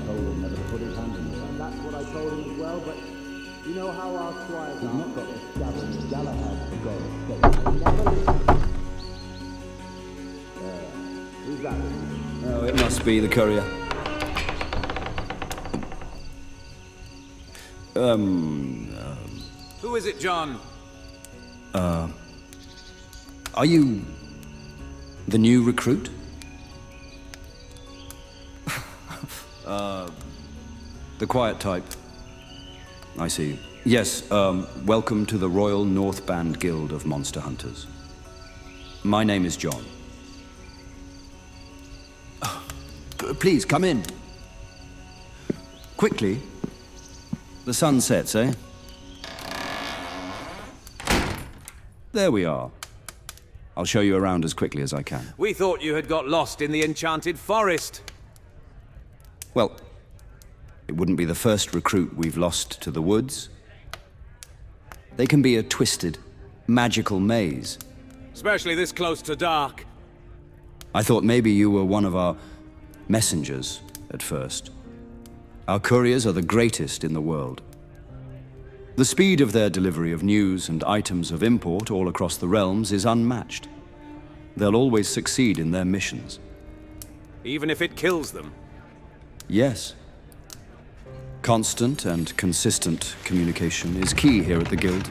told him never to put his hand in the gun. That's what I told him as well, but you know how our squires have not got the scabbard and Galahad for God's sake. They never listen. Who's that? Oh, it must be the courier. Who is it, John? Are you the new recruit? The quiet type. I see. Yes, welcome to the Royal Northband Guild of Monster Hunters. My name is John. Please, come in. Quickly. The sun sets, eh? There we are. I'll show you around as quickly as I can. We thought you had got lost in the enchanted forest. Well, it wouldn't be the first recruit we've lost to the woods. They can be a twisted, magical maze. Especially this close to dark. I thought maybe you were one of our messengers at first. Our couriers are the greatest in the world. The speed of their delivery of news and items of import all across the realms is unmatched. They'll always succeed in their missions. Even if it kills them? Yes. Constant and consistent communication is key here at the Guild.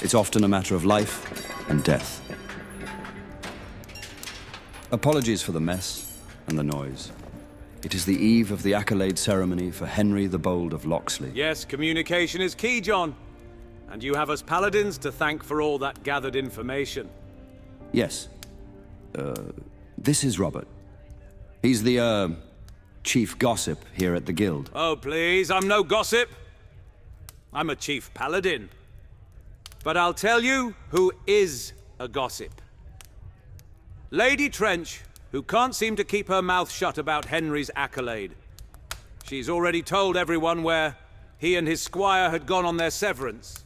It's often a matter of life and death. Apologies for the mess and the noise. It is the eve of the Accolade ceremony for Henry the Bold of Locksley. Yes, communication is key, John. And you have us paladins to thank for all that gathered information. Yes. This is Robert. He's the, chief gossip here at the Guild. Oh, please, I'm no gossip. I'm a chief paladin. But I'll tell you who is a gossip. Lady Trench, who can't seem to keep her mouth shut about Henry's accolade. She's already told everyone where he and his squire had gone on their severance.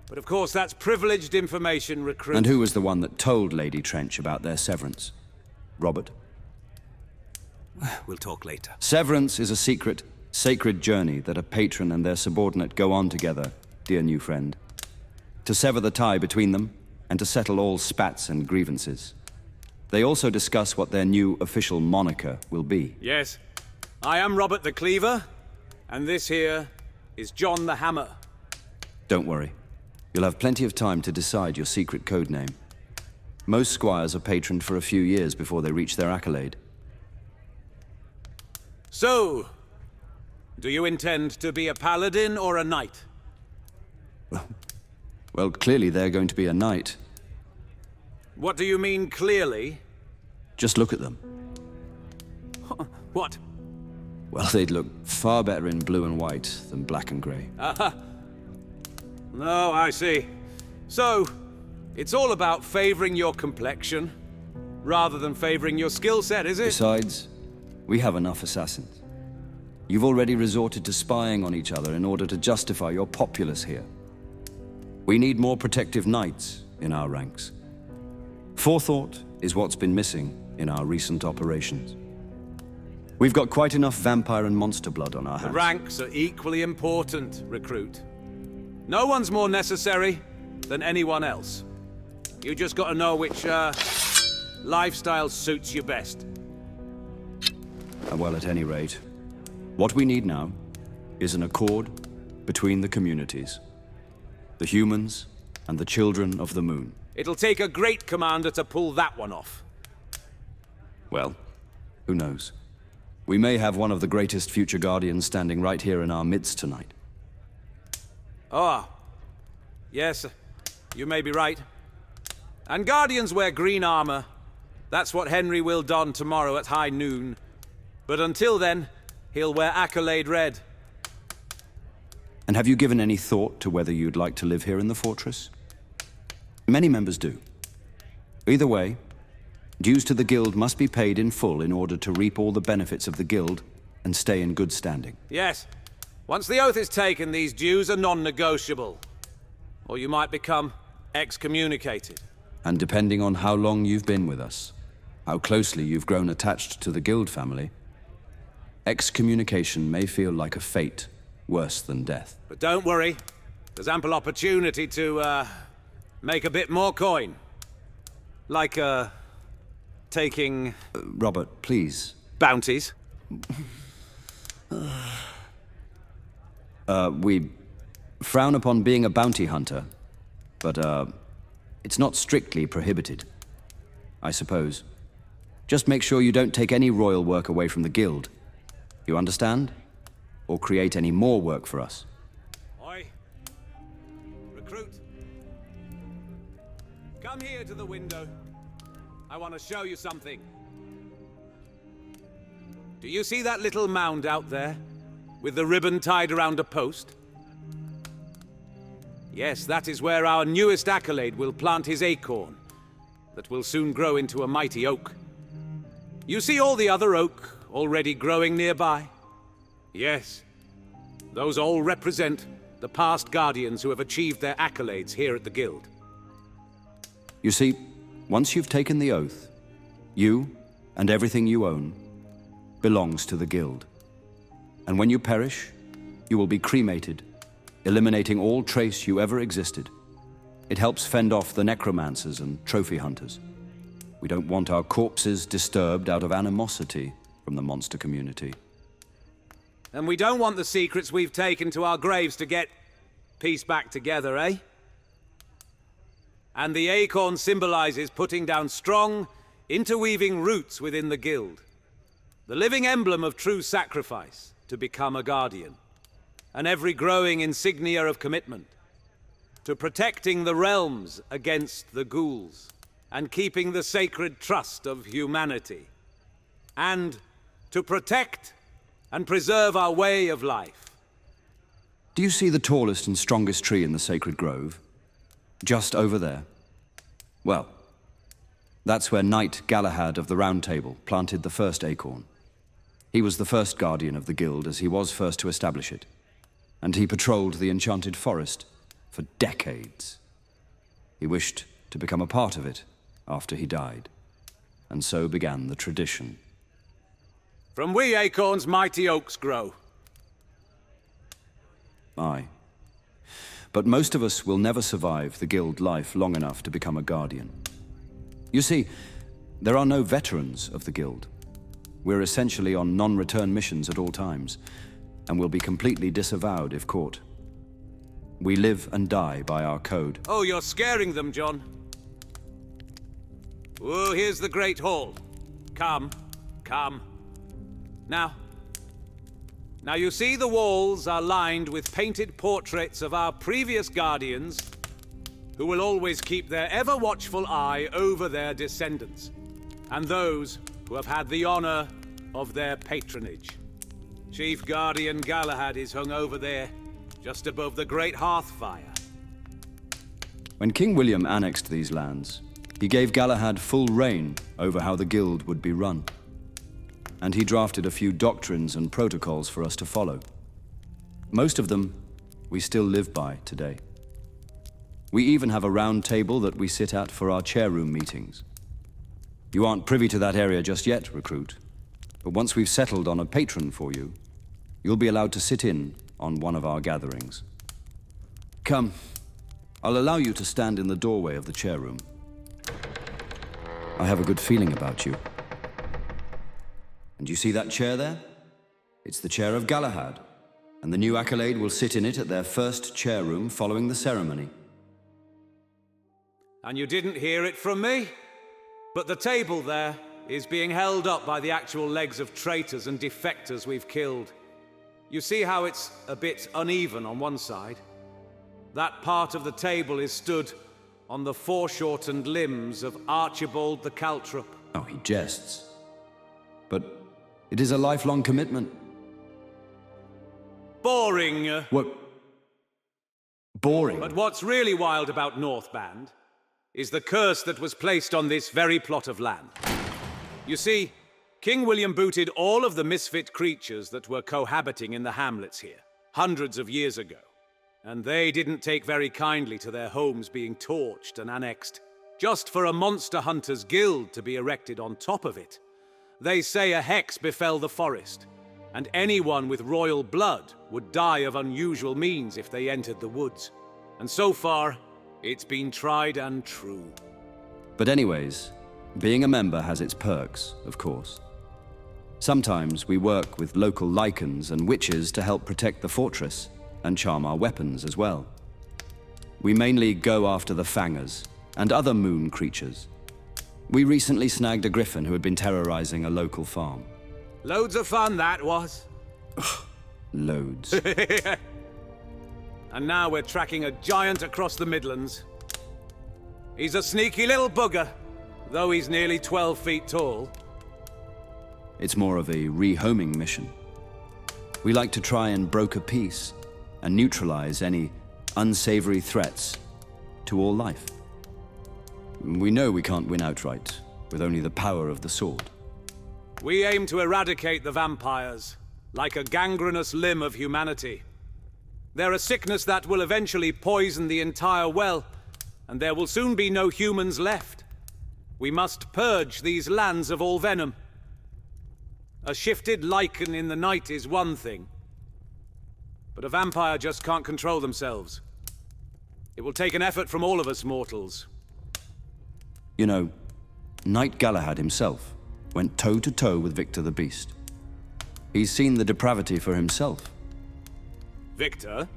But of course, that's privileged information, recruit. And who was the one that told Lady Trench about their severance? Robert? We'll talk later. Severance is a secret, sacred journey that a patron and their subordinate go on together, dear new friend. To sever the tie between them, and to settle all spats and grievances. They also discuss what their new official moniker will be. Yes. I am Robert the Cleaver, and this here is John the Hammer. Don't worry. You'll have plenty of time to decide your secret code name. Most squires are patroned for a few years before they reach their accolade. So, do you intend to be a paladin or a knight? Well, clearly they're going to be a knight. What do you mean, clearly? Just look at them. What? Well, they'd look far better in blue and white than black and grey. No, I see. So, it's all about favoring your complexion, rather than favoring your skill set, is it? Besides, we have enough assassins. You've already resorted to spying on each other in order to justify your populace here. We need more protective knights in our ranks. Forethought is what's been missing in our recent operations. We've got quite enough vampire and monster blood on our hands. The ranks are equally important, recruit. No one's more necessary than anyone else. You just gotta know which, lifestyle suits you best. Well, at any rate, what we need now is an accord between the communities. The humans and the children of the moon. It'll take a great commander to pull that one off. Well, who knows? We may have one of the greatest future guardians standing right here in our midst tonight. Ah, yes, you may be right. And guardians wear green armor. That's what Henry will don tomorrow at high noon. But until then, he'll wear Accolade red. And have you given any thought to whether you'd like to live here in the fortress? Many members do. Either way, dues to the Guild must be paid in full in order to reap all the benefits of the Guild and stay in good standing. Yes. Once the oath is taken, these dues are non-negotiable. Or you might become excommunicated. And depending on how long you've been with us, how closely you've grown attached to the Guild family, excommunication may feel like a fate worse than death. But don't worry. There's ample opportunity to, make a bit more coin. Like, taking... Robert, please. bounties. We frown upon being a bounty hunter, but, it's not strictly prohibited, I suppose. Just make sure you don't take any royal work away from the guild. You understand? Or create any more work for us. Oi. Recruit. Come here to the window. I want to show you something. Do you see that little mound out there? With the ribbon tied around a post? Yes, that is where our newest Accolade will plant his acorn, that will soon grow into a mighty oak. You see all the other oak already growing nearby? Yes, those all represent the past guardians who have achieved their accolades here at the Guild. You see, once you've taken the oath, you and everything you own belongs to the Guild. And when you perish, you will be cremated, eliminating all trace you ever existed. It helps fend off the necromancers and trophy hunters. We don't want our corpses disturbed out of animosity from the monster community. And we don't want the secrets we've taken to our graves to get pieced back together, eh? And the acorn symbolizes putting down strong, interweaving roots within the Guild. The living emblem of true sacrifice to become a guardian. And every growing insignia of commitment. To protecting the realms against the ghouls. And keeping the sacred trust of humanity. And to protect and preserve our way of life. Do you see the tallest and strongest tree in the sacred grove? Just over there? Well, that's where Knight Galahad of the Round Table planted the first acorn. He was the first guardian of the Guild, as he was first to establish it. And he patrolled the enchanted forest for decades. He wished to become a part of it after he died. And so began the tradition. From wee acorns, mighty oaks grow. Aye. But most of us will never survive the Guild life long enough to become a guardian. You see, there are no veterans of the Guild. We're essentially on non-return missions at all times, and will be completely disavowed if caught. We live and die by our code. Oh, you're scaring them, John. Oh, here's the Great Hall. Come, come. Now you see the walls are lined with painted portraits of our previous guardians, who will always keep their ever-watchful eye over their descendants, and those who have had the honor of their patronage. Chief Guardian Galahad is hung over there, just above the great hearth fire. When King William annexed these lands, he gave Galahad full reign over how the Guild would be run. And he drafted a few doctrines and protocols for us to follow. Most of them we still live by today. We even have a round table that we sit at for our chair room meetings. You aren't privy to that area just yet, recruit, but once we've settled on a patron for you, you'll be allowed to sit in on one of our gatherings. Come, I'll allow you to stand in the doorway of the chair room. I have a good feeling about you. And you see that chair there? It's the chair of Galahad, and the new Accolade will sit in it at their first chair room following the ceremony. And you didn't hear it from me? But the table there is being held up by the actual legs of traitors and defectors we've killed. You see how it's a bit uneven on one side? That part of the table is stood on the foreshortened limbs of Archibald the Caltrop. Oh, he jests. But it is a lifelong commitment. Boring. What? Boring? But what's really wild about Northband is the curse that was placed on this very plot of land. You see, King William booted all of the misfit creatures that were cohabiting in the hamlets here, hundreds of years ago. And they didn't take very kindly to their homes being torched and annexed, just for a monster hunters guild to be erected on top of it. They say a hex befell the forest, and anyone with royal blood would die of unusual means if they entered the woods. And so far, it's been tried and true. But anyways, being a member has its perks, of course. Sometimes we work with local lycans and witches to help protect the fortress and charm our weapons as well. We mainly go after the fangers and other moon creatures. We recently snagged a griffin who had been terrorizing a local farm. Loads of fun, that was. Loads. And now we're tracking a giant across the Midlands. He's a sneaky little bugger, though he's nearly 12 feet tall. It's more of a rehoming mission. We like to try and broker peace and neutralize any unsavory threats to all life. We know we can't win outright with only the power of the sword. We aim to eradicate the vampires, like a gangrenous limb of humanity. They're a sickness that will eventually poison the entire well, and there will soon be no humans left. We must purge these lands of all venom. A shifted lichen in the night is one thing, but a vampire just can't control themselves. It will take an effort from all of us mortals. You know, Knight Galahad himself went toe-to-toe with Victor the Beast. He's seen the depravity for himself. Victor?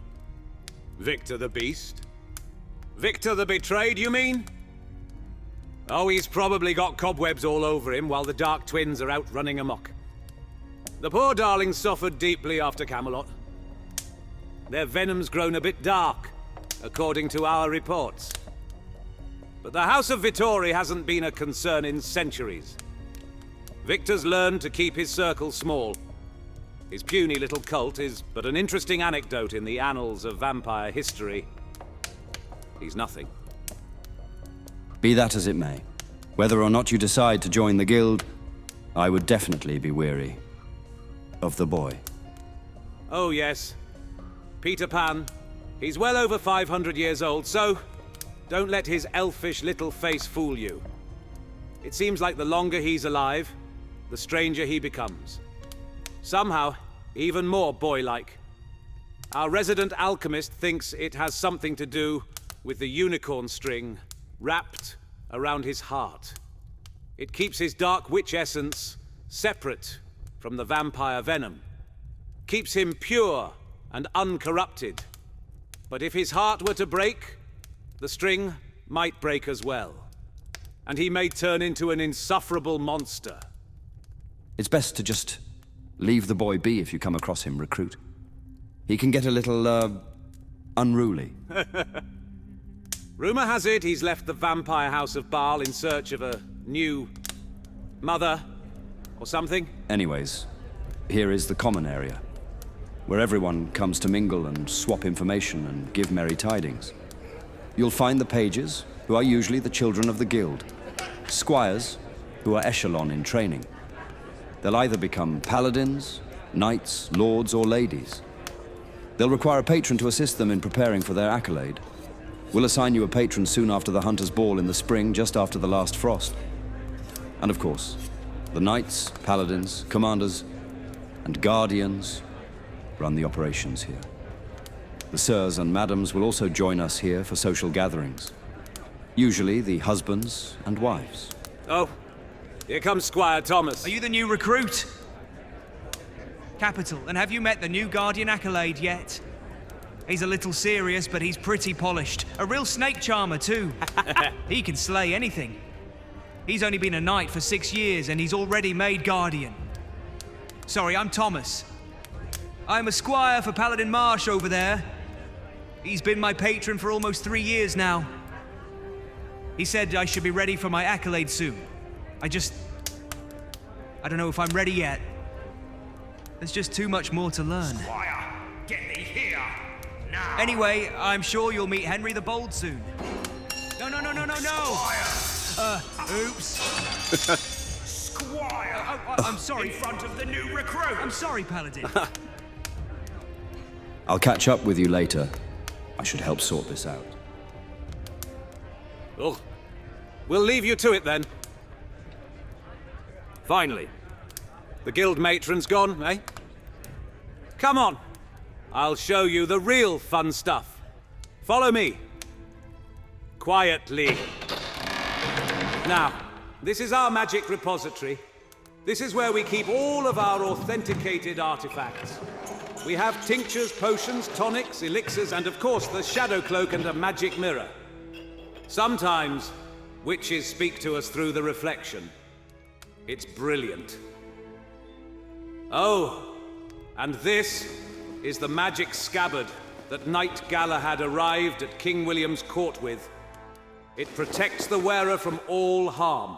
Victor the Beast? Victor the Betrayed, you mean? Oh, he's probably got cobwebs all over him while the Dark Twins are out running amok. The poor darlings suffered deeply after Camelot. Their venom's grown a bit dark, according to our reports. But the House of Vittori hasn't been a concern in centuries. Victor's learned to keep his circle small. His puny little cult is but an interesting anecdote in the annals of vampire history. He's nothing. Be that as it may, whether or not you decide to join the guild, I would definitely be weary of the boy. Oh yes, Peter Pan. He's well over 500 years old, so don't let his elfish little face fool you. It seems like the longer he's alive, the stranger he becomes. Somehow, even more boy-like. Our resident alchemist thinks it has something to do with the unicorn string wrapped around his heart. It keeps his dark witch essence separate from the vampire venom. Keeps him pure and uncorrupted. But if his heart were to break, the string might break as well. And he may turn into an insufferable monster. It's best to just leave the boy be if you come across him, recruit. He can get a little, unruly. Rumor has it he's left the vampire house of Baal in search of a new mother or something. Anyways, here is the common area, where everyone comes to mingle and swap information and give merry tidings. You'll find the pages, who are usually the children of the guild. Squires, who are echelon in training. They'll either become paladins, knights, lords, or ladies. They'll require a patron to assist them in preparing for their accolade. We'll assign you a patron soon after the Hunter's Ball in the spring, just after the last frost. And of course, the knights, paladins, commanders, and guardians run the operations here. The sirs and madams will also join us here for social gatherings. Usually the husbands and wives. Oh, here comes Squire Thomas. Are you the new recruit? Capital. And have you met the new Guardian Accolade yet? He's a little serious, but he's pretty polished. A real snake charmer, too. He can slay anything. He's only been a knight for 6 years, and he's already made Guardian. Sorry, I'm Thomas. I'm a squire for Paladin Marsh over there. He's been my patron for almost 3 years now. He said I should be ready for my accolade soon. I don't know if I'm ready yet. There's just too much more to learn. Squire, get thee here, now! Anyway, I'm sure you'll meet Henry the Bold soon. No! Squire! Oops. Squire! I'm sorry. In front of the new recruit! I'm sorry, Paladin. I'll catch up with you later. I should help sort this out. Oh, we'll leave you to it then. Finally. The guild matron's gone, eh? Come on. I'll show you the real fun stuff. Follow me. Quietly. Now, this is our magic repository. This is where we keep all of our authenticated artifacts. We have tinctures, potions, tonics, elixirs, and of course the shadow cloak and a magic mirror. Sometimes, witches speak to us through the reflection. It's brilliant. Oh, and this is the magic scabbard that Knight Galahad arrived at King William's court with. It protects the wearer from all harm.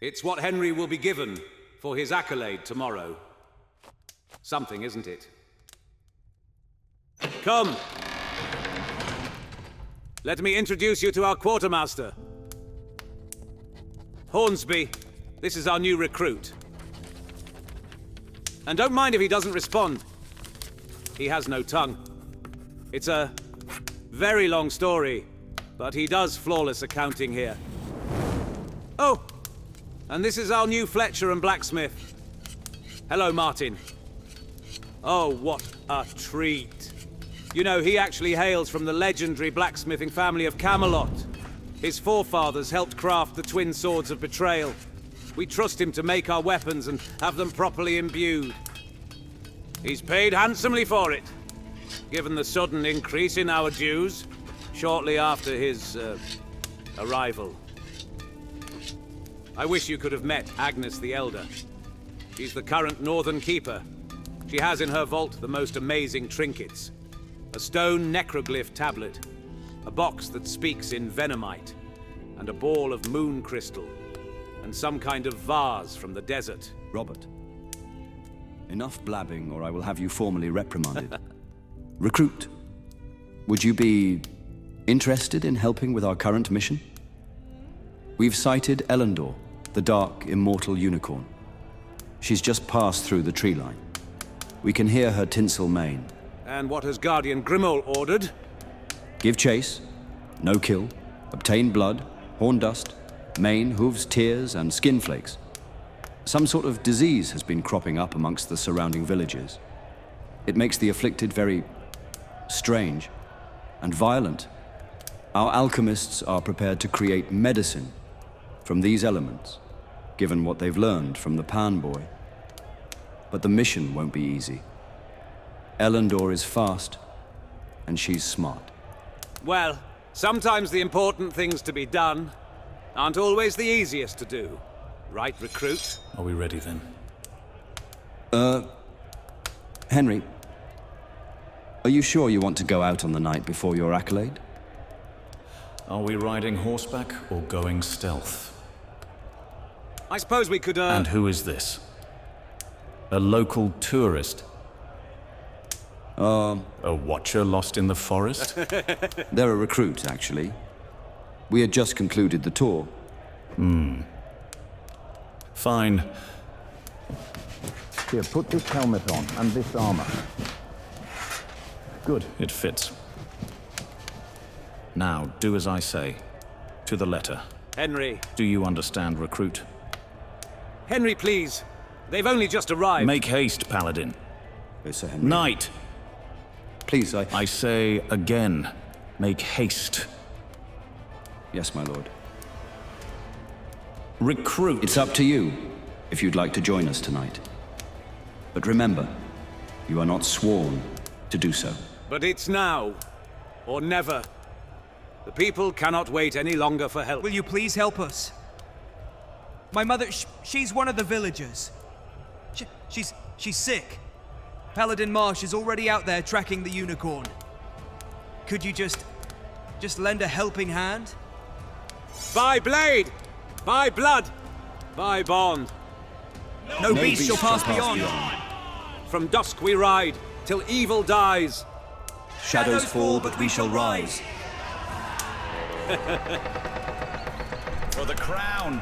It's what Henry will be given for his accolade tomorrow. Something, isn't it? Come. Let me introduce you to our quartermaster. Hornsby, this is our new recruit. And don't mind if he doesn't respond. He has no tongue. It's a very long story, but he does flawless accounting here. Oh, and this is our new Fletcher and blacksmith. Hello, Martin. Oh, what a treat. You know, he actually hails from the legendary blacksmithing family of Camelot. His forefathers helped craft the twin swords of betrayal. We trust him to make our weapons and have them properly imbued. He's paid handsomely for it, given the sudden increase in our dues shortly after his arrival. I wish you could have met Agnes the Elder. She's the current Northern Keeper. She has in her vault the most amazing trinkets. A stone necroglyph tablet, a box that speaks in venomite, and a ball of moon crystal, and some kind of vase from the desert. Robert, enough blabbing or I will have you formally reprimanded. Recruit, would you be interested in helping with our current mission? We've sighted Elendor, the dark, immortal unicorn. She's just passed through the tree line. We can hear her tinsel mane. And what has Guardian Grimmauld ordered? Give chase, no kill, obtain blood, horn dust, mane, hooves, tears, and skin flakes. Some sort of disease has been cropping up amongst the surrounding villages. It makes the afflicted very strange and violent. Our alchemists are prepared to create medicine from these elements, given what they've learned from the Pan Boy. But the mission won't be easy. Elendor is fast, and she's smart. Well, sometimes the important things to be done aren't always the easiest to do. Right, recruit? Are we ready then? Henry, are you sure you want to go out on the night before your accolade? Are we riding horseback or going stealth? I suppose we could, And who is this? A local tourist? A watcher lost in the forest? They're a recruit, actually. We had just concluded the tour. Fine. Here, put this helmet on and this armor. Good, it fits. Now, do as I say. To the letter. Henry. Do you understand, recruit? Henry, please. They've only just arrived. Make haste, Paladin. Yes, Sir Henry. Knight! Please, I say again, make haste. Yes, my lord. Recruit! It's up to you, if you'd like to join us tonight. But remember, you are not sworn to do so. But it's now, or never. The people cannot wait any longer for help. Will you please help us? My mother, she's one of the villagers. She's sick. Paladin Marsh is already out there tracking the unicorn. Could you just lend a helping hand? By blade! By blood! By bond! No beast shall pass beyond. From dusk we ride, till evil dies. Shadows fall, but we shall rise. For the crown!